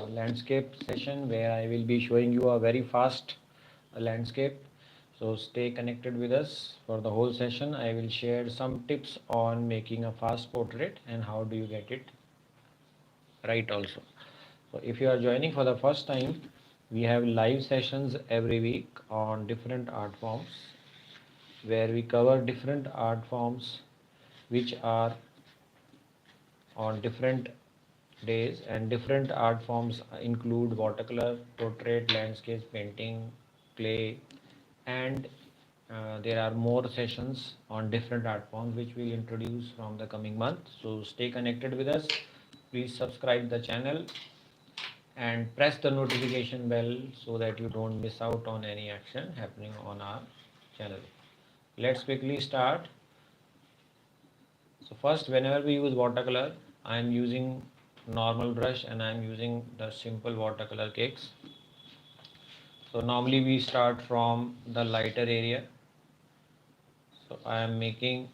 landscape session where I will be showing you a very fast landscape. So stay connected with us for the whole session. I will share some tips on making a fast portrait and how do you get it right also. So if you are joining for the first time, we have live sessions every week on different art forms where we cover different art forms which are on different days, and different art forms include watercolor, portrait, landscapes, painting, clay, and there are more sessions on different art forms which we'll introduce from the coming month. So stay connected with us. Please subscribe the channel and press the notification bell so that you don't miss out on any action happening on our channel. Let's quickly start. So first, whenever we use watercolor, I am using normal brush and I am using the simple watercolor cakes. So normally we start from the lighter area. So I am making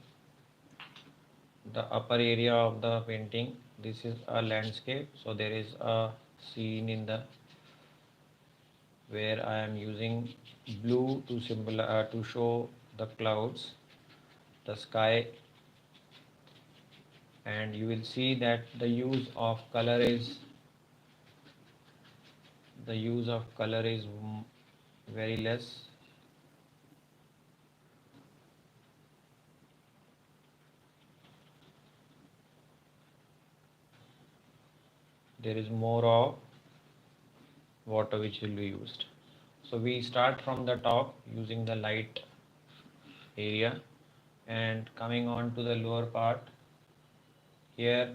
the upper area of the painting. This is a landscape. So there is a scene in the where I am using blue to to show the clouds, the sky, and you will see that the use of color is very less. There is more of water which will be used. So we start from the top using the light area and coming on to the lower part. Here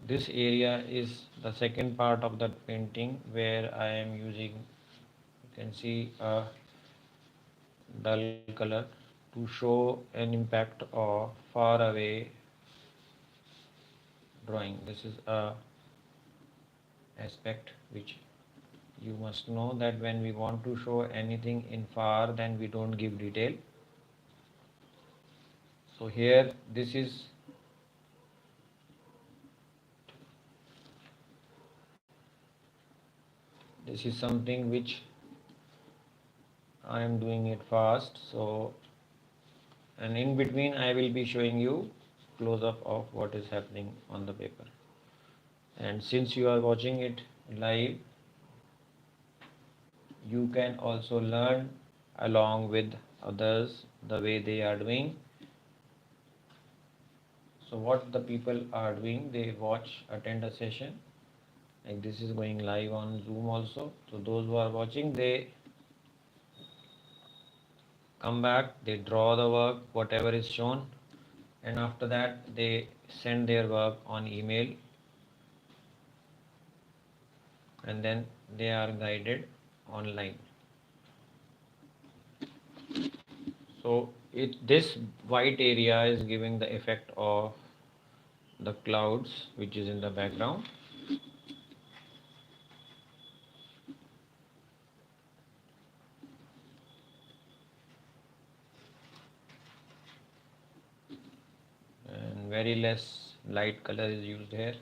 this area is the second part of the painting where I am using, you can see a dull color to show an impact of far away drawing. This is a aspect which you must know, that when we want to show anything in far, then we don't give detail. So here this is something which I am doing it fast. So, and in between I will be showing you close up of what is happening on the paper. And since you are watching it live, you can also learn along with others the way they are doing. So what the people are doing, they watch, attend a session, like this is going live on Zoom also. So those who are watching, they come back, they draw the work, whatever is shown, and after that they send their work on email, and then they are guided online. So this white area is giving the effect of the clouds which is in the background. And very less light color is used here.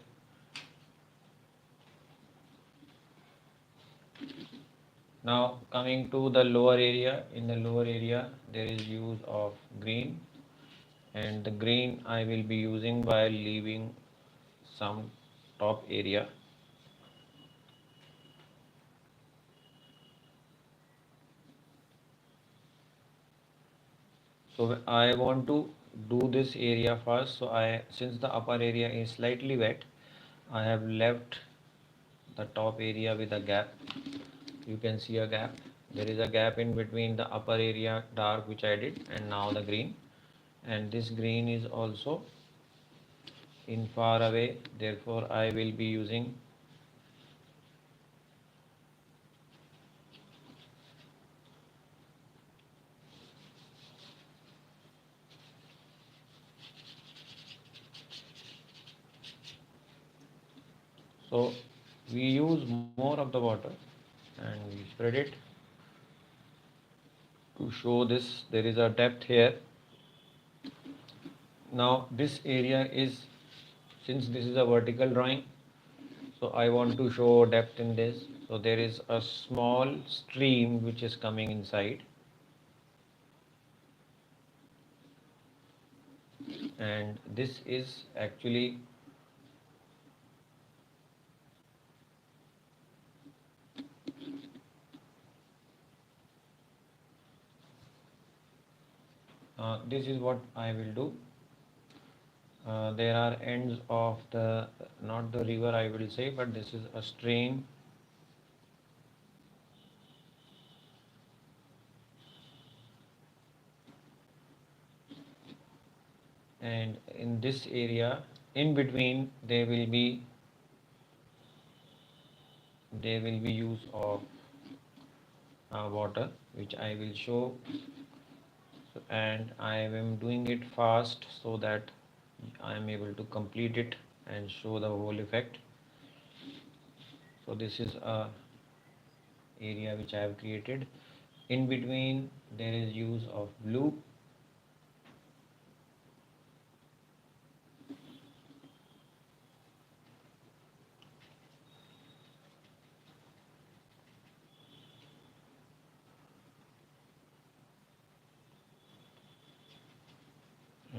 Now coming to the lower area, in the lower area there is use of green, and the green I will be using while leaving some top area. So I want to do this area first. So since the upper area is slightly wet, I have left the top area with a gap. You can see a gap. There is a gap in between the upper area dark which I did and now the green, and this green is also in far away, therefore I will be using so we use more of the water and we spread it to show this. There is a depth here, Now this area is, since this is a vertical drawing, so I want to show depth in this. So there is a small stream which is coming inside, and this is actually this is what I will do. There are ends of the, not the river I will say, but this is a stream, and in this area in between there will be use of water, which I will show. And I am doing it fast so that I am able to complete it and show the whole effect. So this is a area which I have created. In between there is use of blue,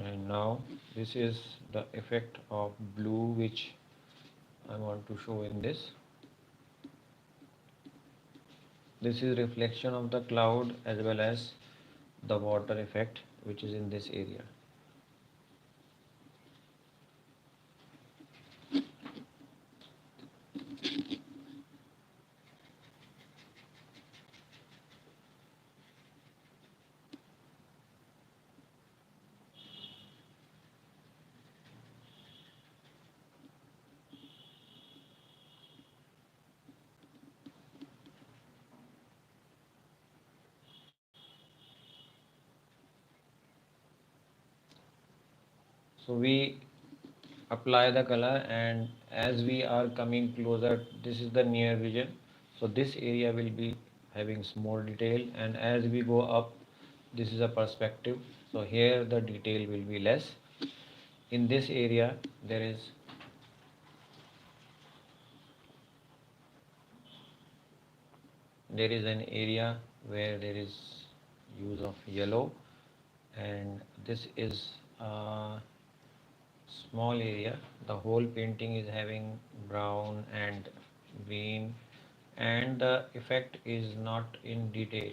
and now this is the effect of blue which I want to show in this. This is reflection of the cloud as well as the water effect which is in this area. So we apply the color, and as we are coming closer, this is the near vision, so this area will be having more detail, and as we go up, this is a perspective, so here the detail will be less. In this area there is an area where there is use of yellow, and this is a small area. The whole painting is having brown and green, and the effect is not in detail.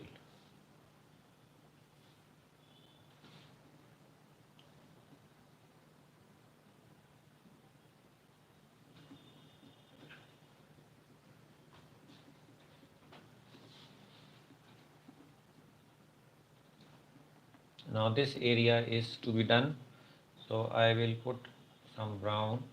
Now this area is to be done, so I will put some brown,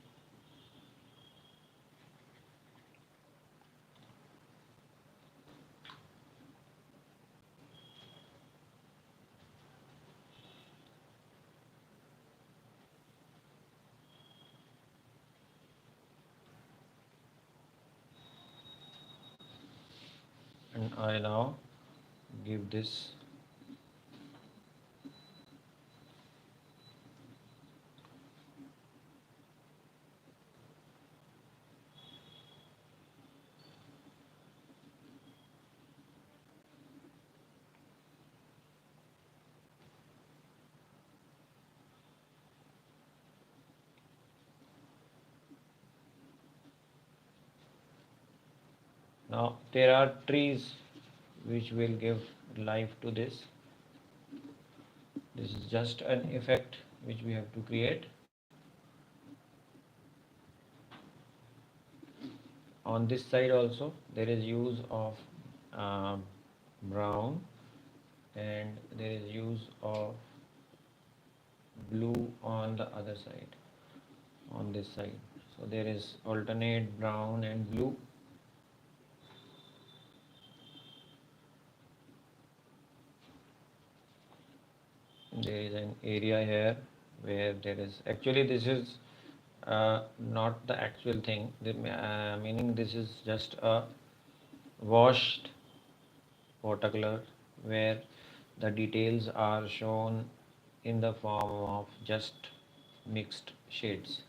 and I now give this. Now there are trees which will give life to this. This is just an effect which we have to create. On this side also there is use of brown, and there is use of blue on the other side, on this side. So there is alternate brown and blue. There is an area here where there is, actually this is not the actual thing, meaning this is just a washed watercolor where the details are shown in the form of just mixed shades.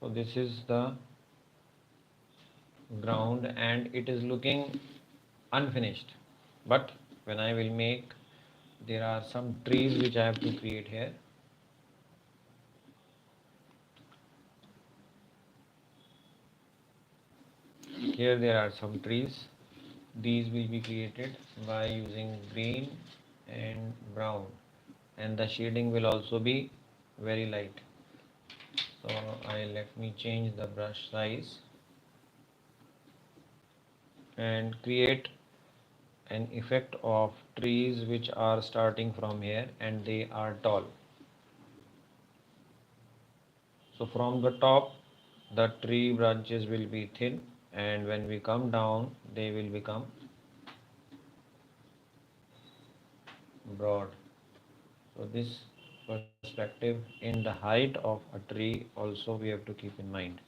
So this is the ground and it is looking unfinished, but when I will make, there are some trees which I have to create here. Here there are some trees. These will be created by using green and brown, and the shading will also be very light. So I let me change the brush size and create an effect of trees which are starting from here and they are tall. So from the top the tree branches will be thin, and when we come down they will become broad. So this perspective in the height of a tree also we have to keep in mind.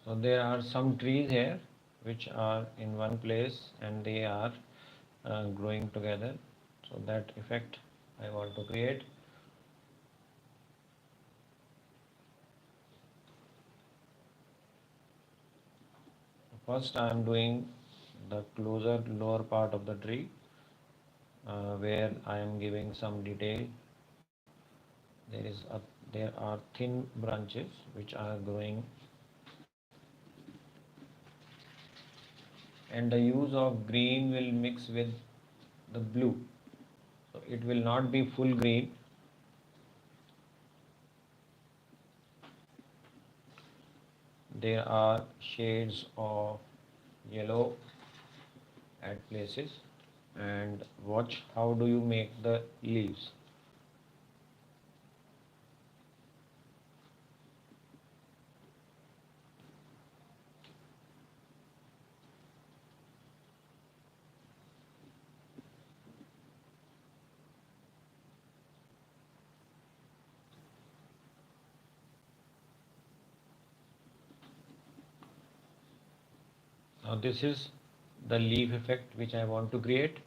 So there are some trees here which are in one place and they are growing together. So that effect I want to create. First I am doing the closer lower part of the tree where I am giving some detail. There are thin branches which are growing, and the use of green will mix with the blue. So it will not be full green. There are shades of yellow at places, and watch how do you make the leaves. Now this is the leaf effect which I want to create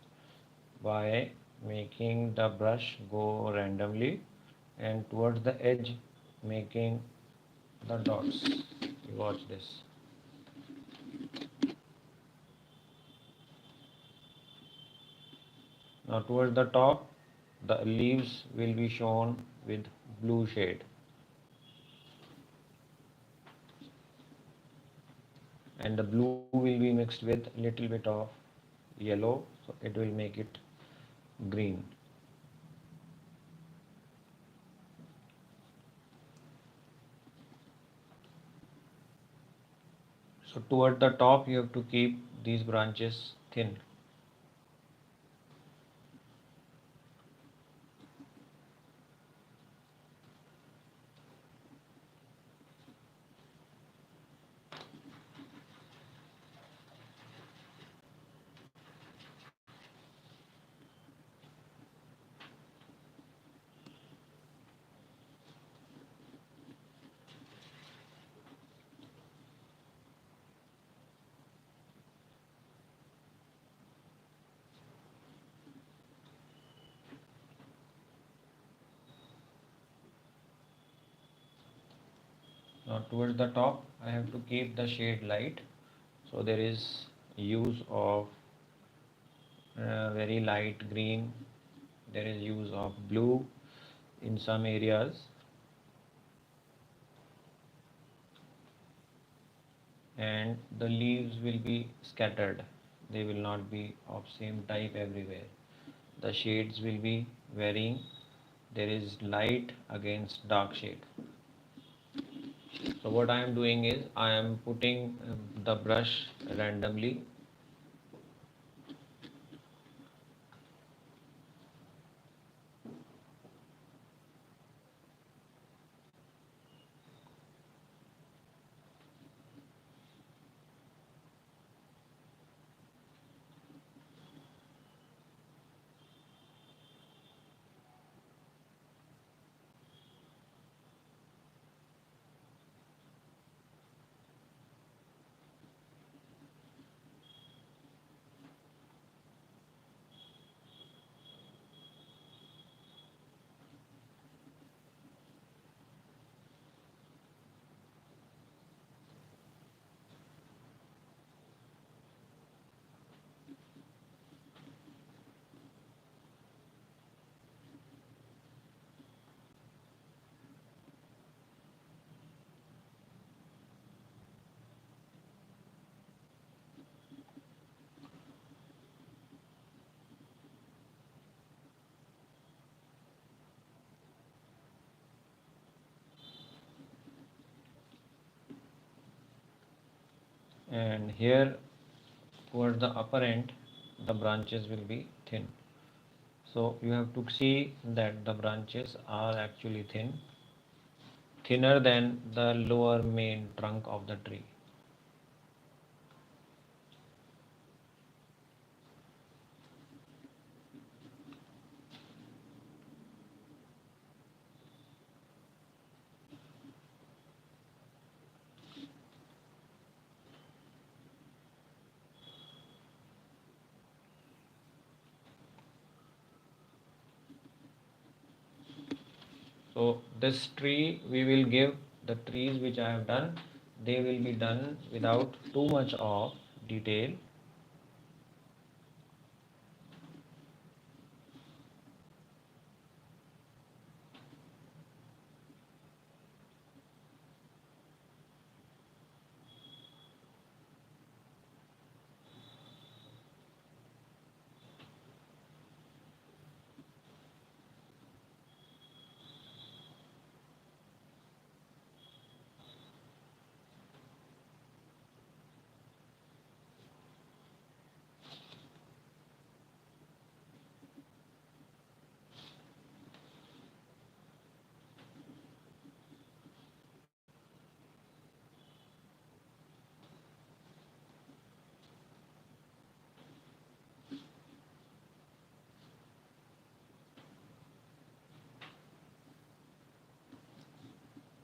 by making the brush go randomly and towards the edge making the dots. You watch this. Now towards the top the leaves will be shown with blue shade, and the blue will be mixed with little bit of yellow, so it will make it green. So toward the top you have to keep these branches thin. Now towards the top I have to keep the shade light, so there is use of very light green, there is use of blue in some areas. and the leaves will be scattered. They will not be of same type everywhere. The shades will be varying. There is light against dark shade. So what I am doing is I am putting the brush randomly, and here towards the upper end the branches will be thin. So you have to see that the branches are actually thinner than the lower main trunk of the tree. So this tree we will give, the trees which I have done, they will be done without too much of detail.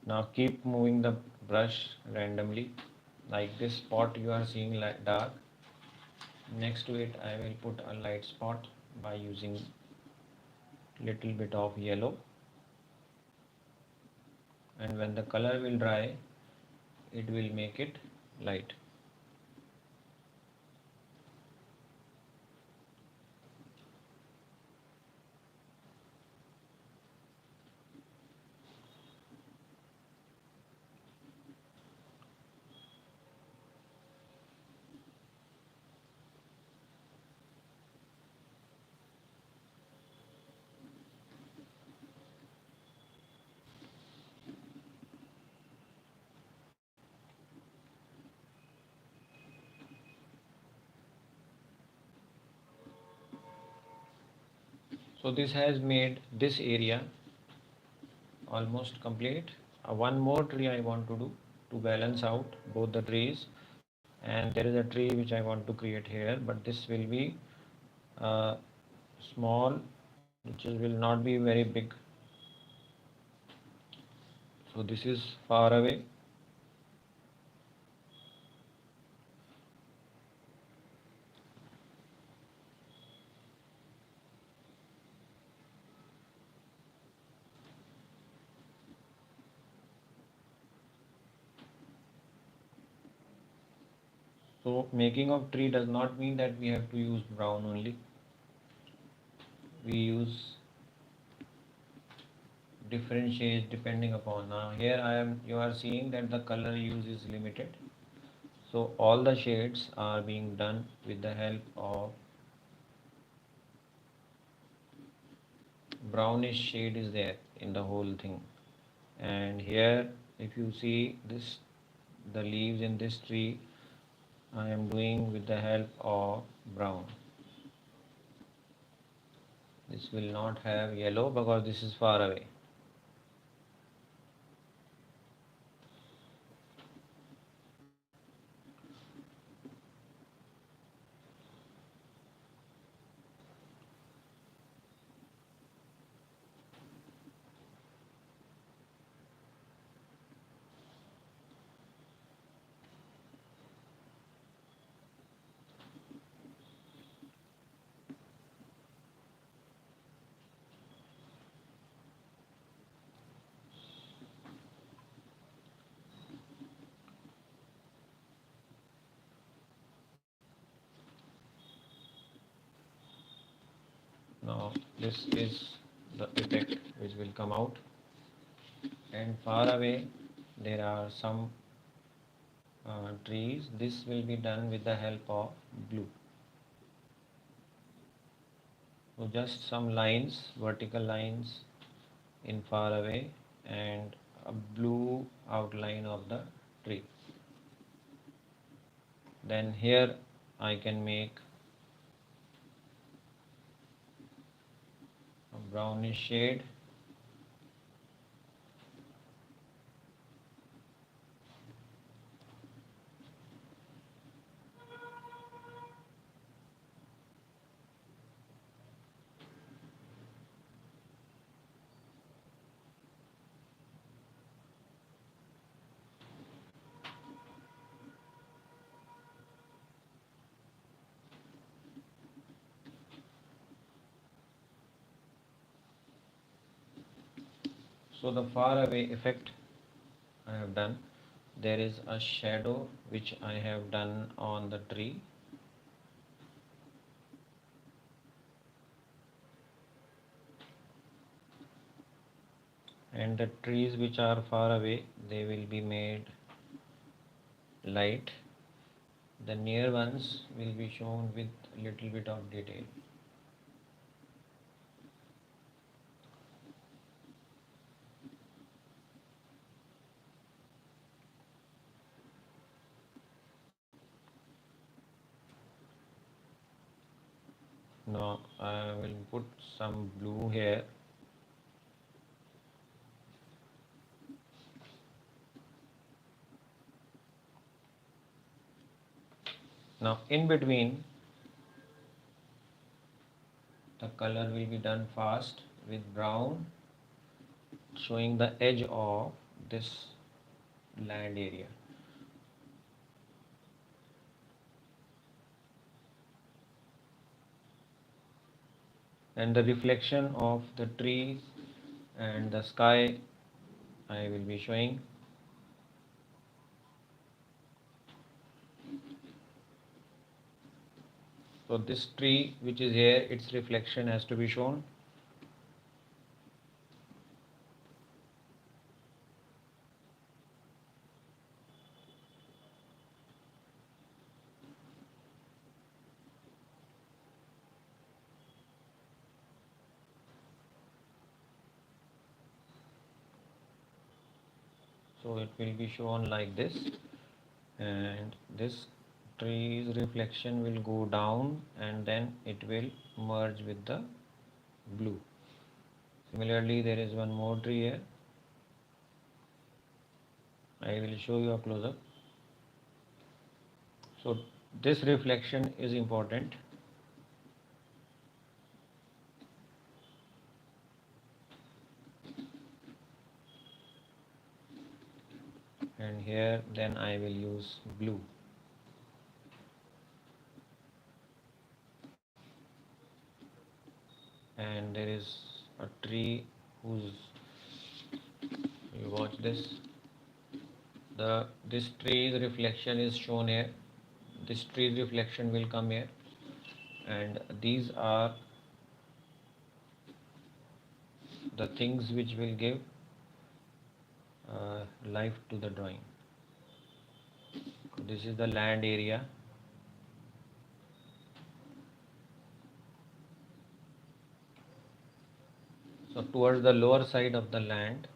Now keep moving the brush randomly, like this spot you are seeing like dark. Next to it I will put a light spot by using little bit of yellow, and when the color will dry it will make it light. So this has made this area almost complete. One more tree I want to do to balance out both the trees, and there is a tree which I want to create here, but this will be uh, small, which will not be very big. So this is far away. So making of tree does not mean that we have to use brown only. We use different shades depending upon. Now here I am, you are seeing that the color use is limited. So all the shades are being done with the help of brownish shade is there in the whole thing. And here if you see this, the leaves in this tree I am doing with the help of brown. This will not have yellow because this is far away. Now this is the effect which will come out, and far away there are some trees. This will be done with the help of blue. So just some lines, vertical lines in far away and a blue outline of the tree. Then here I can make a brownish shade. So the far away effect I have done. There is a shadow which I have done on the tree. And the trees which are far away, they will be made light. The near ones will be shown with little bit of detail. Now I will put some blue here. Now in between, the color will be done fast with brown, showing the edge of this land area. And the reflection of the trees and the sky I will be showing. So this tree which is here, its reflection has to be shown. So it will be shown like this, and this tree's reflection will go down and then it will merge with the blue. Similarly, there is one more tree here. I will show you a close-up. So this reflection is important. And here then I will use blue. And there is a tree whose, you watch this, this tree's reflection is shown here. This tree's reflection will come here, and these are the things which will give life to the drawing. this is the land area. So towards the lower side of the land,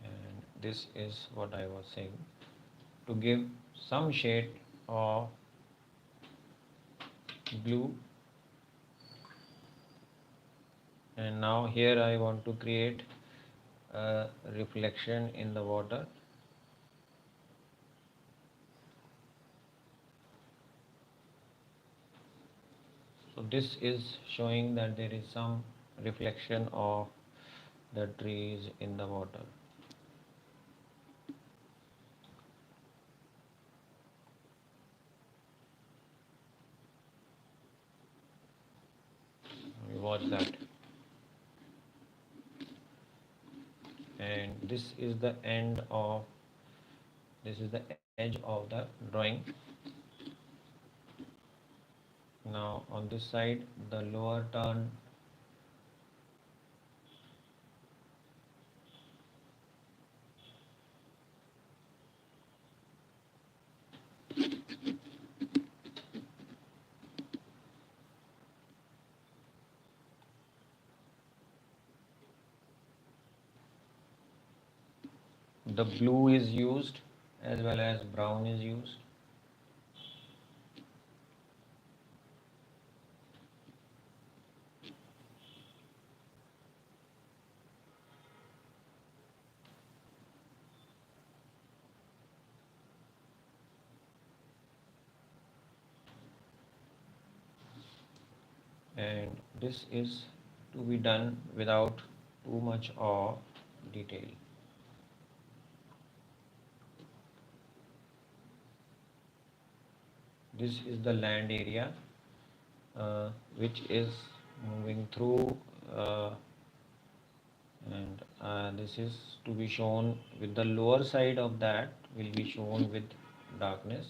and this is what I was saying, to give some shade of blue. And now here I want to create a reflection in the water. So this is showing that there is some reflection of the trees in the water. We watch that. And this is the edge of the drawing. Now on this side, the lower turn, the blue is used as well as brown is used. And this is to be done without too much of detail. This is the land area which is moving through, and this is to be shown with the lower side of that will be shown with darkness.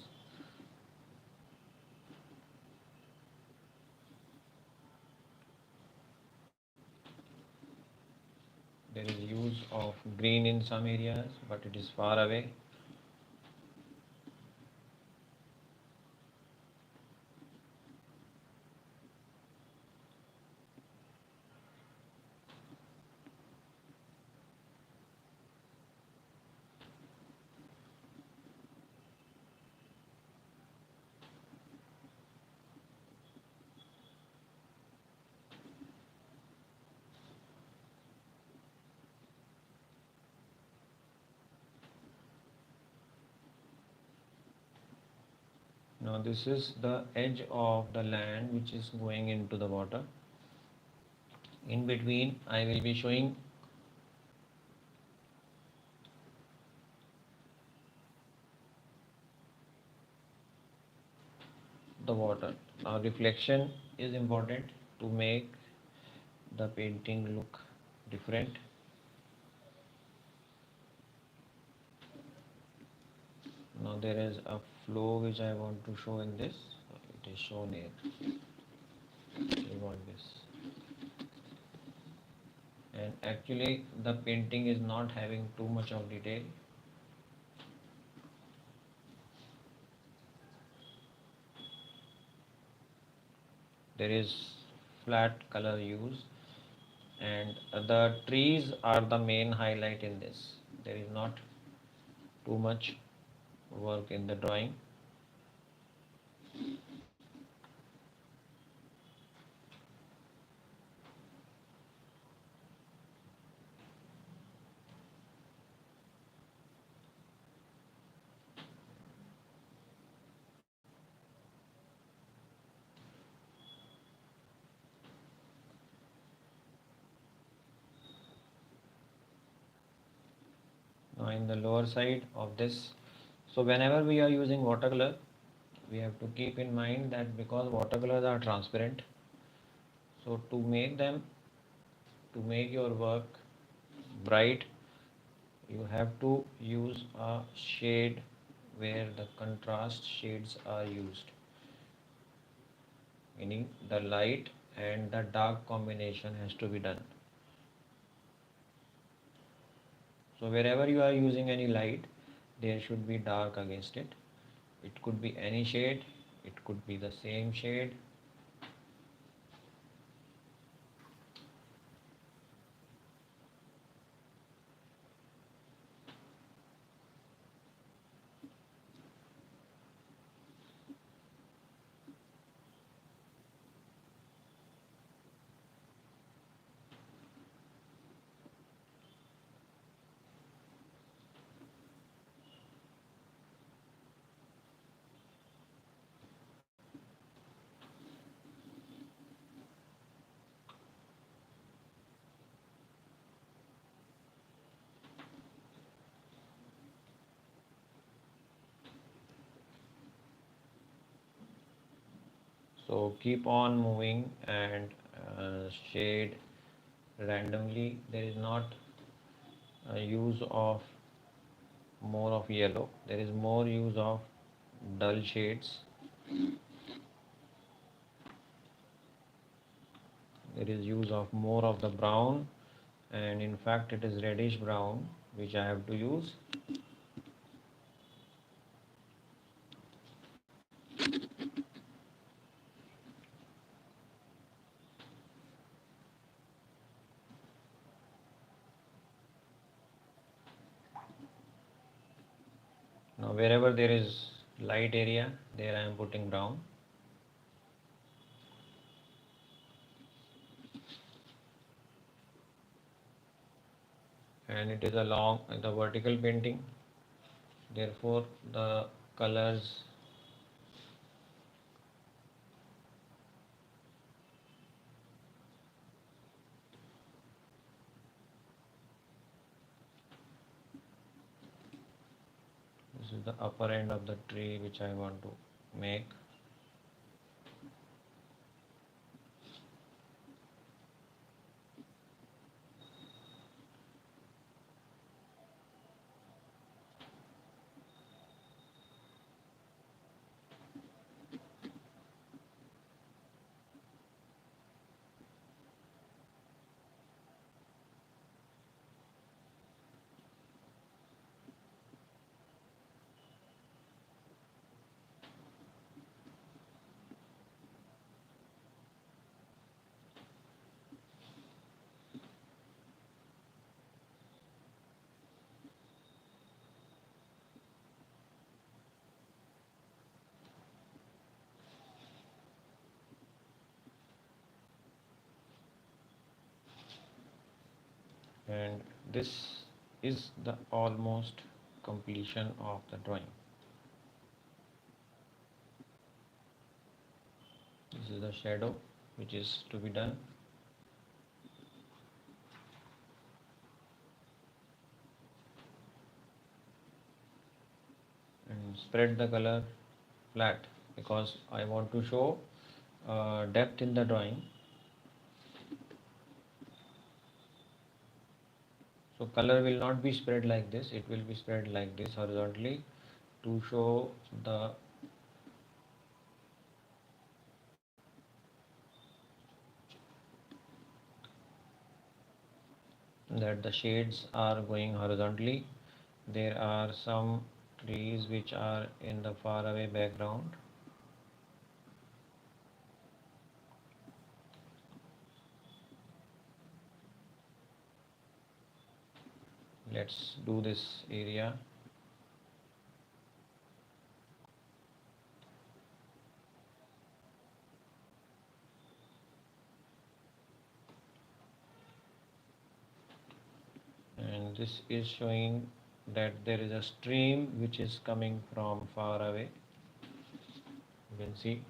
There is use of green in some areas, but it is far away. Now this is the edge of the land which is going into the water. In between I will be showing the water. Now reflection is important to make the painting look different. Now there is a flow which I want to show in this. It is shown here. We want this. And actually the painting is not having too much of detail. There is flat color use, and the trees are the main highlight in this. There is not too much work in the drawing. Now in the lower side of this So whenever we are using watercolor, we have to keep in mind that because watercolors are transparent, so to make your work bright, you have to use a shade where the contrast shades are used, meaning the light and the dark combination has to be done. So wherever you are using any light, there should be dark against it. It could be any shade, it could be the same shade. So keep on moving and shade randomly. There is not a use of more of yellow. There is more use of dull shades. There is use of more of the brown, and in fact it is reddish brown which I have to use. Now wherever there is light area, there I am putting brown. And it is along the vertical painting, therefore the colors this is the upper end of the tree which I want to make. And this is the almost completion of the drawing. This is the shadow which is to be done. And spread the color flat because I want to show depth in the drawing. So color will not be spread like this, it will be spread like this horizontally to show that the shades are going horizontally. There are some trees which are in the far away background. Let's do this area. And this is showing that there is a stream which is coming from far away. You can see.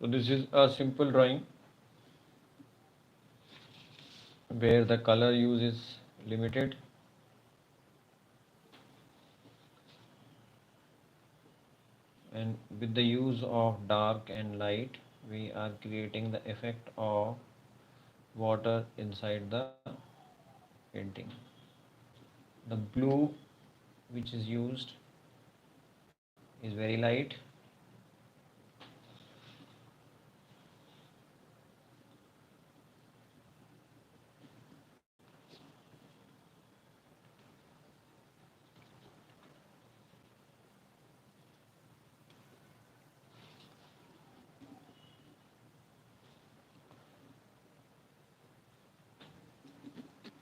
So this is a simple drawing where the color use is limited, and with the use of dark and light we are creating the effect of water inside the painting. The blue which is used is very light,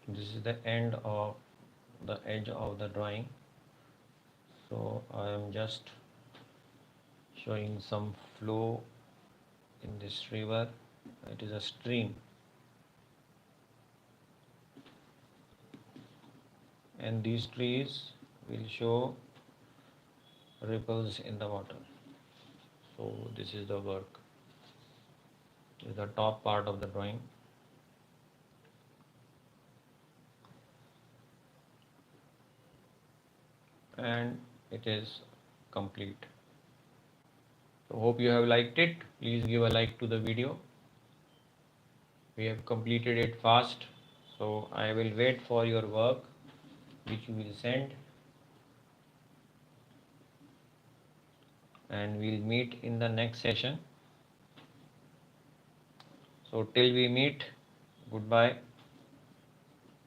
this is the end of the edge of the drawing. So I am just showing some flow in this river. It is a stream, and these trees will show ripples in the water. So this is the work. This is the top part of the drawing, and it is complete. So hope you have liked it. Please give a like to the video. We have completed it fast, so I will wait for your work which you will send, and we'll meet in the next session. So till we meet, goodbye,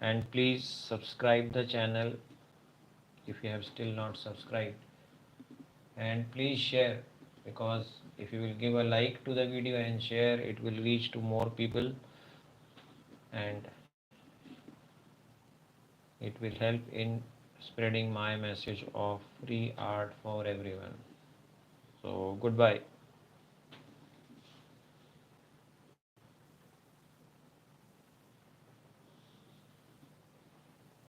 and please subscribe the channel if you have still not subscribed, and please share, because if you will give a like to the video and share, it will reach to more people and it will help in spreading my message of free art for everyone. So goodbye.